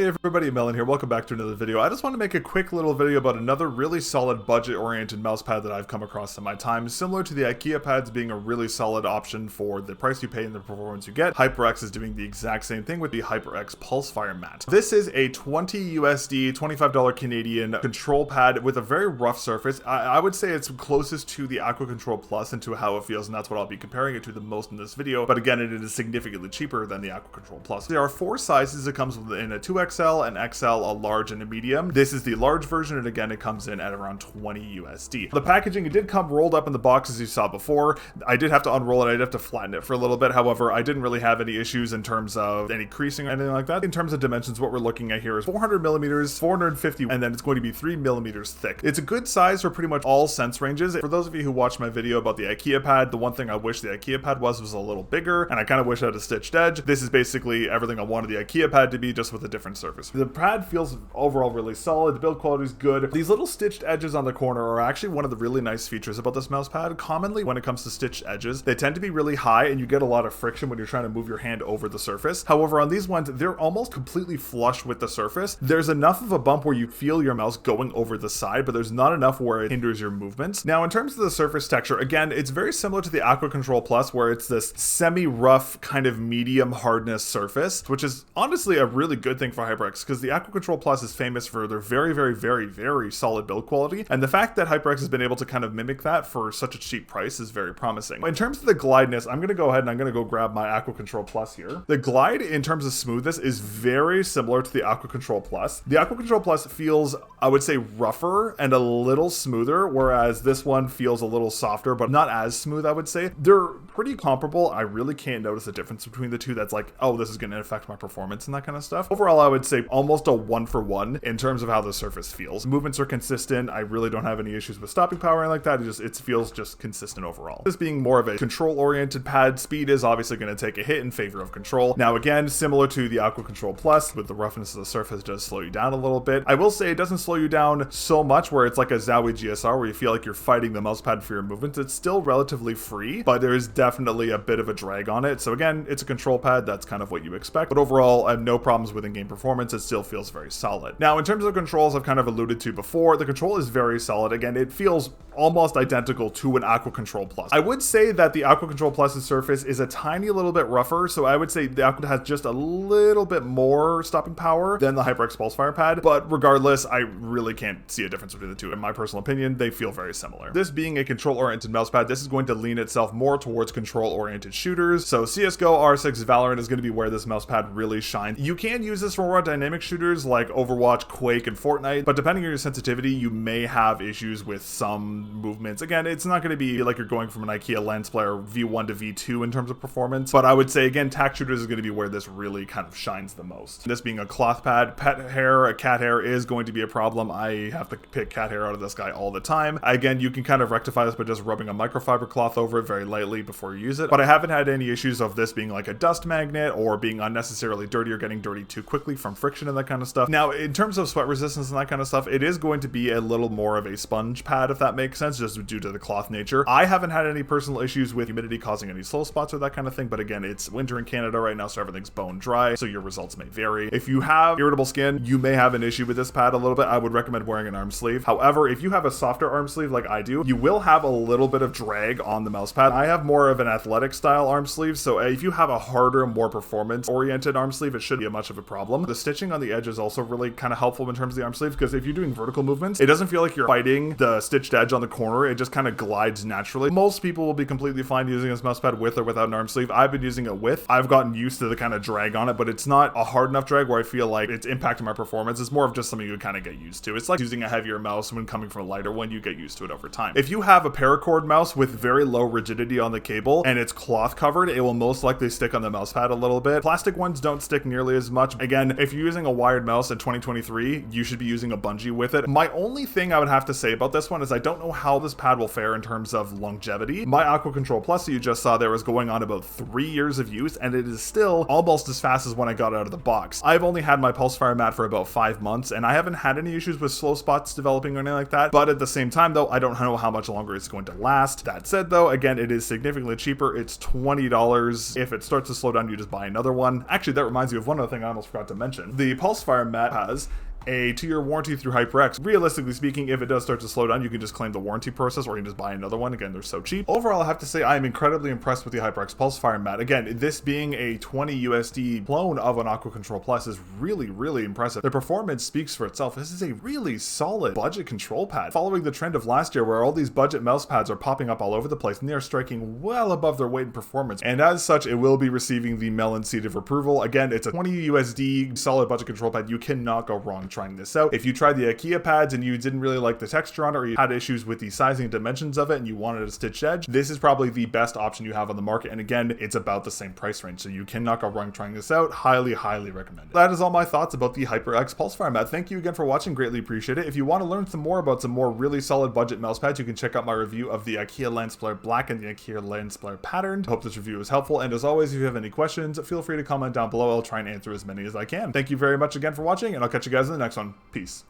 everybody, mel0n here. Welcome back to another video. I just want to make a quick little video about another really solid budget-oriented mouse pad that I've come across in my time. Similar to the IKEA pads being a really solid option for the price you pay and the performance you get, HyperX is doing the exact same thing with the HyperX Pulsefire Mat. This is a $20 USD, $25 Canadian control pad with a very rough surface. I would say it's closest to the Aqua Control Plus and to how it feels, and that's what I'll be comparing it to the most in this video. But again, it is significantly cheaper than the Aqua Control Plus. There are 4 sizes. It comes in a 2XL, an XL, a large, and a medium. This is the large version, and again, it comes in at around 20 USD. The packaging, it did come rolled up in the box as you saw before. I did have to unroll it. I did have to flatten it for a little bit. However, I didn't really have any issues in terms of any creasing or anything like that. In terms of dimensions, what we're looking at here is 400 millimeters, 450, and then it's going to be 3 millimeters thick. It's a good size for pretty much all sense ranges. For those of you who watched my video about the IKEA pad, the one thing I wish the IKEA pad was a little bigger, and I kind of wish I had a stitched edge. This is basically everything I wanted the IKEA pad to be, just with a different surface. The pad feels overall really solid. The build quality is good. These little stitched edges on the corner are actually one of the really nice features about this mouse pad. Commonly, when it comes to stitched edges, they tend to be really high, and you get a lot of friction when you're trying to move your hand over the surface. However, on these ones, they're almost completely flush with the surface. There's enough of a bump where you feel your mouse going over the side, but there's not enough where it hinders your movements. Now, in terms of the surface texture, again, it's very similar to the Aqua Control Plus, where it's this semi-rough kind of medium hardness surface, which is honestly a really good thing for HyperX, because the Aqua Control Plus is famous for their very solid build quality, and the fact that HyperX has been able to kind of mimic that for such a cheap price is very promising. In terms of the glideness, I'm going to go ahead and I'm going to go grab my Aqua Control Plus here. The glide in terms of smoothness is very similar to the Aqua Control Plus. The Aqua Control Plus feels, I would say, rougher and a little smoother, whereas this one feels a little softer, but not as smooth, I would say. They're pretty comparable. I really can't notice a difference between the two that's like, oh, this is going to affect my performance and that kind of stuff. Overall, I would say almost a 1-for-1 in terms of how the surface feels. Movements are consistent. I really don't have any issues with stopping power and like that. It feels just consistent overall. This being more of a control-oriented pad, speed is obviously going to take a hit in favor of control. Now, again, similar to the Aqua Control Plus, with the roughness of the surface, does slow you down a little bit. I will say it doesn't slow you down so much where it's like a Zowie GSR where you feel like you're fighting the mouse pad for your movements. It's still relatively free, but there is definitely a bit of a drag on it. So again, it's a control pad. That's kind of what you expect. But overall, I have no problems with in-game performance. It still feels very solid. Now, in terms of controls, I've kind of alluded to before, the control is very solid. Again, it feels almost identical to an Aqua Control Plus. I would say that the Aqua Control Plus's surface is a tiny little bit rougher, so I would say the Aqua has just a little bit more stopping power than the HyperX Pulsefire pad, but regardless, I really can't see a difference between the two. In my personal opinion, they feel very similar. This being a control-oriented mouse pad, this is going to lean itself more towards control-oriented shooters, so CSGO, R6, Valorant is going to be where this mouse pad really shines. You can use this for more dynamic shooters like Overwatch, Quake, and Fortnite, but depending on your sensitivity, you may have issues with some movements. Again, it's not going to be like you're going from an IKEA lens player V1 to V2 in terms of performance, but I would say, again, tack shooters is going to be where this really kind of shines the most. This being a cloth pad, pet hair, a cat hair is going to be a problem. I have to pick cat hair out of this guy all the time. Again, you can kind of rectify this by just rubbing a microfiber cloth over it very lightly before you use it, but I haven't had any issues of this being like a dust magnet or being unnecessarily dirty or getting dirty too quickly from friction and that kind of stuff. Now, in terms of sweat resistance and that kind of stuff, it is going to be a little more of a sponge pad, if that makes sense, just due to the cloth nature. I haven't had any personal issues with humidity causing any slow spots or that kind of thing, but again, it's winter in Canada right now, so everything's bone dry, so your results may vary. If you have irritable skin, you may have an issue with this pad a little bit. I would recommend wearing an arm sleeve. However, if you have a softer arm sleeve like I do, you will have a little bit of drag on the mouse pad. I have more of an athletic style arm sleeve, so if you have a harder, more performance-oriented arm sleeve, it shouldn't be much of a problem. The stitching on the edge is also really kind of helpful in terms of the arm sleeve, because if you're doing vertical movements, it doesn't feel like you're fighting the stitched edge on the corner. It just kind of glides naturally. Most people will be completely fine using this mouse pad with or without an arm sleeve. I've been using it with. I've gotten used to the kind of drag on it, but it's not a hard enough drag where I feel like it's impacting my performance. It's more of just something you kind of get used to. It's like using a heavier mouse when coming from a lighter one. You get used to it over time. If you have a paracord mouse with very low rigidity on the cable and it's cloth covered, it will most likely stick on the mouse pad a little bit. Plastic ones don't stick nearly as much. Again, if you're using a wired mouse in 2023, you should be using a bungee with it. My only thing I would have to say about this one is I don't know how this pad will fare in terms of longevity. My Aqua Control Plus that you just saw there was going on about 3 years of use, and it is still almost as fast as when I got it out of the box. I've only had my Pulsefire Mat for about 5 months, and I haven't had any issues with slow spots developing or anything like that, but at the same time though, I don't know how much longer it's going to last. That said though, again, it is significantly cheaper. It's $20. If it starts to slow down, you just buy another one. Actually, that reminds me of one other thing I almost forgot to mention. mention. The Pulsefire Mat has a 2-year warranty through HyperX. Realistically speaking, if it does start to slow down, you can just claim the warranty process, or you can just buy another one. Again, they're so cheap. Overall, I have to say I am incredibly impressed with the HyperX Pulsefire Mat. Again, this being a 20 USD clone of an Aqua Control Plus is really, really impressive. The performance speaks for itself. This is a really solid budget control pad, following the trend of last year where all these budget mouse pads are popping up all over the place and they are striking well above their weight in performance. And as such, it will be receiving the mel0n seal of approval. Again, it's a 20 USD solid budget control pad. You cannot go wrong trying this out. If you tried the IKEA pads and you didn't really like the texture on it, or you had issues with the sizing and dimensions of it and you wanted a stitched edge, this is probably the best option you have on the market. And again, it's about the same price range, so you cannot go wrong trying this out. Highly, highly recommend it. That is all my thoughts about the HyperX Pulsefire Mat. Thank you again for watching. Greatly appreciate it. If you want to learn some more about some more really solid budget mouse pads, you can check out my review of the IKEA Lens Flare Black and the IKEA Lens Flare Pattern. I hope this review was helpful. And as always, if you have any questions, feel free to comment down below. I'll try and answer as many as I can. Thank you very much again for watching, and I'll catch you guys in the next one. Peace.